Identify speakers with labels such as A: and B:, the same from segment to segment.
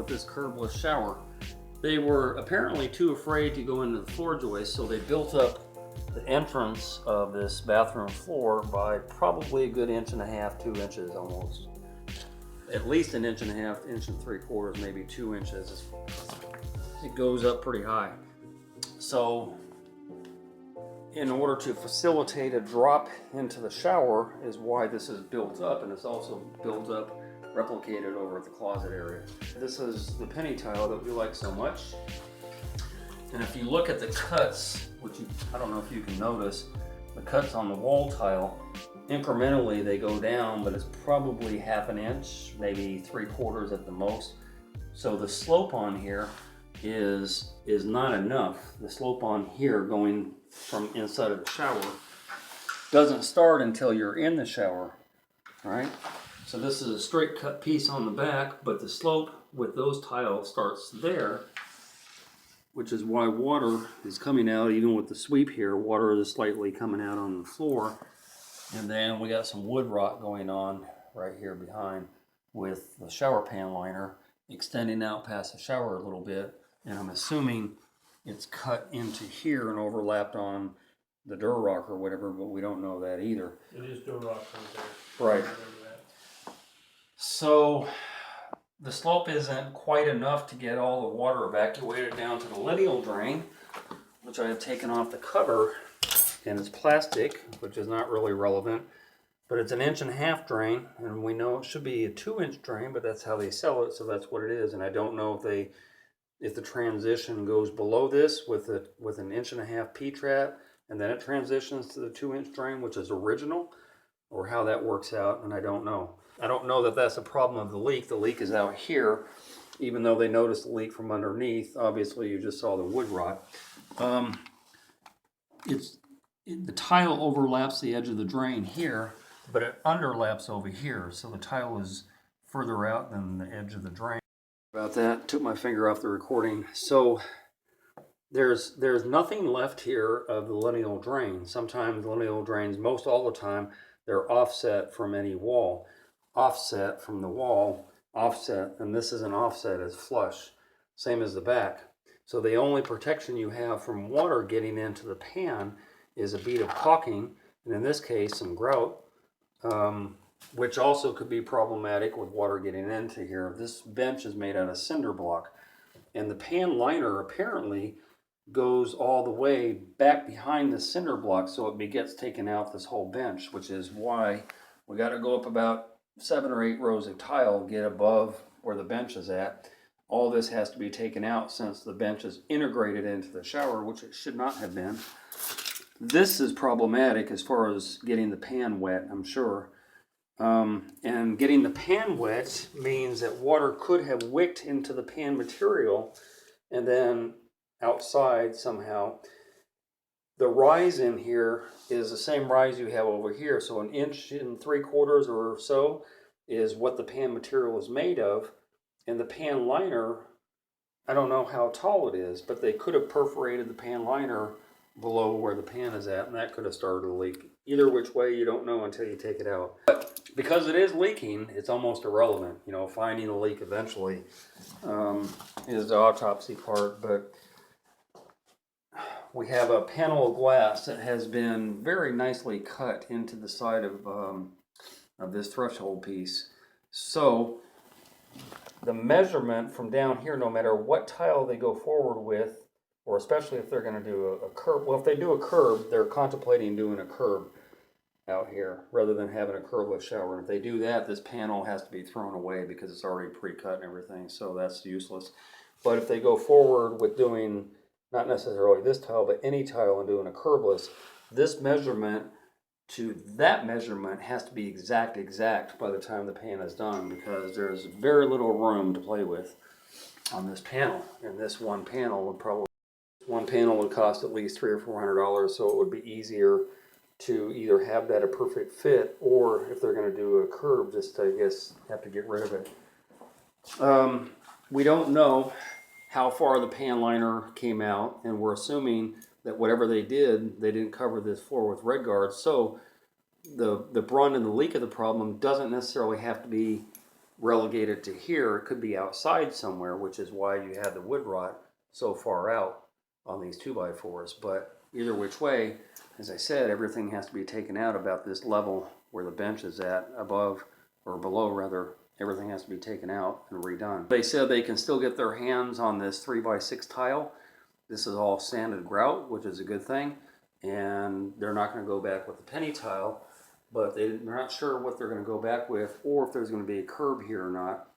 A: with this curbless shower. They were apparently too afraid to go into the floor joist, so they built up the entrance of this bathroom floor by probably a good 1.5 to 2 inches almost. At least 1.5 inches, 1 3/4, maybe 2 inches. It goes up pretty high. So in order to facilitate a drop into the shower is why this is built up, and it's also built up, replicated over at the closet area. This is the penny tile that we like so much. And if you look at the cuts, which I don't know if you can notice, the cuts on the wall tile, incrementally they go down, but it's probably 1/2 inch, maybe 3/4 at the most. So the slope on here is not enough. The slope on here going from inside of the shower doesn't start until you're in the shower, right? So this is a straight cut piece on the back, but the slope with those tiles starts there, which is why water is coming out. Even with the sweep here, water is slightly coming out on the floor. And then we got some wood rot going on right here behind with the shower pan liner extending out past the shower a little bit. And I'm assuming it's cut into here and overlapped on the Durock or whatever, but we don't know that either.
B: It is Durock right there.
A: Right. So the slope isn't quite enough to get all the water evacuated down to the lineal drain, which I have taken off the cover, and it's plastic, which is not really relevant, but it's an 1.5 inch drain, and we know it should be a 2-inch drain, but that's how they sell it, so that's what it is. And I don't know if the transition goes below this with an 1.5 inch P-trap, and then it transitions to the 2-inch drain, which is original, or how that works out, and I don't know. I don't know that that's the problem of the leak. The leak is out here, even though they noticed the leak from underneath. Obviously, you just saw the wood rot. The tile overlaps the edge of the drain here, but it underlaps over here, so the tile is further out than the edge of the drain. About that, took my finger off the recording. So there's nothing left here of the lineal drain. Sometimes lineal drains, most all the time, they're offset from any wall. Offset from the wall, offset, and this isn't offset, it's flush. Same as the back. So the only protection you have from water getting into the pan is a bead of caulking, and in this case some grout, which also could be problematic with water getting into here. This bench is made out of cinder block, and the pan liner apparently goes all the way back behind the cinder block, so it gets taken out this whole bench, which is why we got to go up about 7 or 8 rows of tile, get above where the bench is at. All this has to be taken out since the bench is integrated into the shower, which it should not have been. This is problematic as far as getting the pan wet, I'm sure. And getting the pan wet means that water could have wicked into the pan material and then outside somehow. The rise in here is the same rise you have over here, so 1 3/4 inches or so is what the pan material is made of, and the pan liner, I don't know how tall it is, but they could have perforated the pan liner below where the pan is at, and that could have started a leak. Either which way, you don't know until you take it out. But because it is leaking, it's almost irrelevant. You know, finding the leak eventually is the autopsy part, but we have a panel of glass that has been very nicely cut into the side of this threshold piece. So the measurement from down here, no matter what tile they go forward with, or especially if they're going to do a curb, well, if they do a curb, they're contemplating doing a curb out here rather than having a curbless shower. If they do that, this panel has to be thrown away because it's already pre-cut and everything, so that's useless. But if they go forward with doing not necessarily this tile, but any tile and doing a curbless, this measurement to that measurement has to be exact by the time the pan is done, because there's very little room to play with on this panel. And this one panel would cost at least $300 or $400, so it would be easier to either have that a perfect fit, or if they're going to do a curb, just I guess have to get rid of it. We don't know how far the pan liner came out, and we're assuming that whatever they didn't cover this floor with red guards. So the brunt and the leak of the problem doesn't necessarily have to be relegated to here. It could be outside somewhere, which is why you had the wood rot so far out on these 2x4s. But either which way, as I said, everything has to be taken out about this level where the bench is at, above or below rather. Everything has to be taken out and redone. They said they can still get their hands on this 3x6 tile. This is all sanded grout, which is a good thing, and they're not going to go back with the penny tile, but they're not sure what they're going to go back with, or if there's going to be a curb here or not.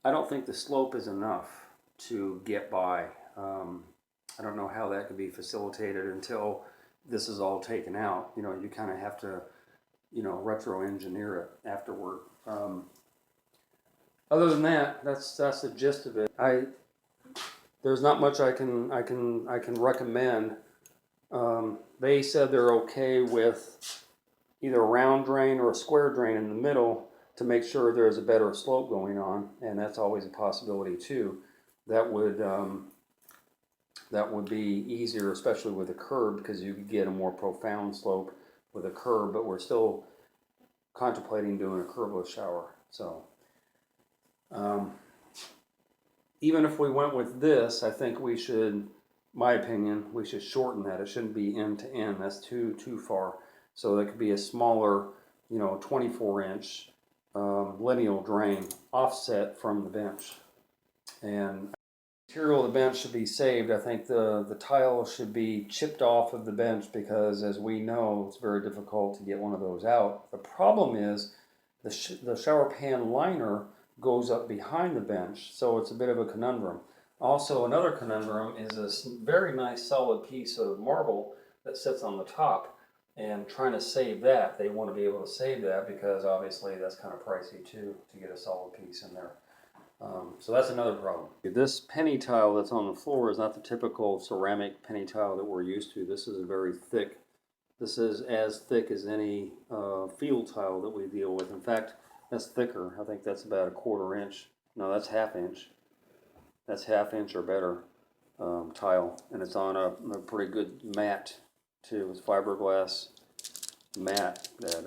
A: I don't think the slope is enough to get by. I don't know how that could be facilitated until this is all taken out. You know, you kind of have to, you know, retro-engineer it afterward. Other than that, that's the gist of it. There's not much I can recommend. They said they're okay with either a round drain or a square drain in the middle to make sure there's a better slope going on, and that's always a possibility too. That would be easier, especially with a curb, because you could get a more profound slope with a curb. But we're still contemplating doing a curbless shower. So even if we went with this, I think we should, my opinion, we should shorten that. It shouldn't be end to end. That's too far. So that could be a smaller, you know, 24-inch lineal drain offset from the bench. And the material of the bench should be saved. I think the tile should be chipped off of the bench because, as we know, it's very difficult to get one of those out. The problem is the shower pan liner goes up behind the bench, so it's a bit of a conundrum. Also, another conundrum is a very nice solid piece of marble that sits on the top, and trying to save that, they want to be able to save that because obviously that's kind of pricey too, to get a solid piece in there. So that's another problem. This penny tile that's on the floor is not the typical ceramic penny tile that we're used to. This is a very thick, this is as thick as any field tile that we deal with. In fact, that's thicker. I think that's about a 1/4 inch. No, that's 1/2 inch. That's 1/2 inch or better tile, and it's on a pretty good mat too. It's fiberglass mat that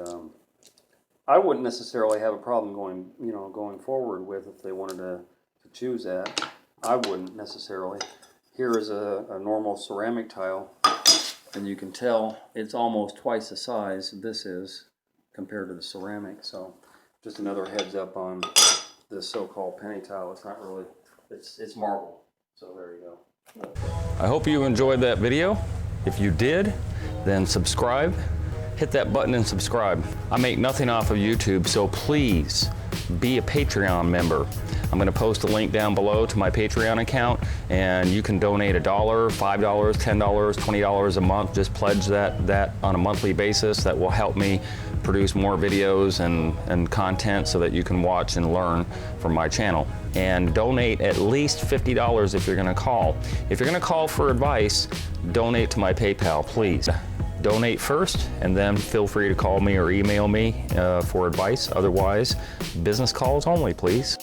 A: I wouldn't necessarily have a problem going forward with if they wanted to choose that. I wouldn't necessarily. Here is a normal ceramic tile, and you can tell it's almost twice the size this is compared to the ceramic. So just another heads up on this so-called penny tile. It's not really, it's marble. So there you go.
C: I hope you enjoyed that video. If you did, then subscribe. Hit that button and subscribe. I make nothing off of YouTube, so please be a Patreon member. I'm going to post a link down below to my Patreon account, and you can donate $1, $5, $10, $20 a month. Just pledge that on a monthly basis. That will help me produce more videos and content so that you can watch and learn from my channel. And donate at least $50 if you're going to call. If you're going to call for advice, donate to my PayPal, please. Donate first, and then feel free to call me or email me for advice. Otherwise, business calls only, please.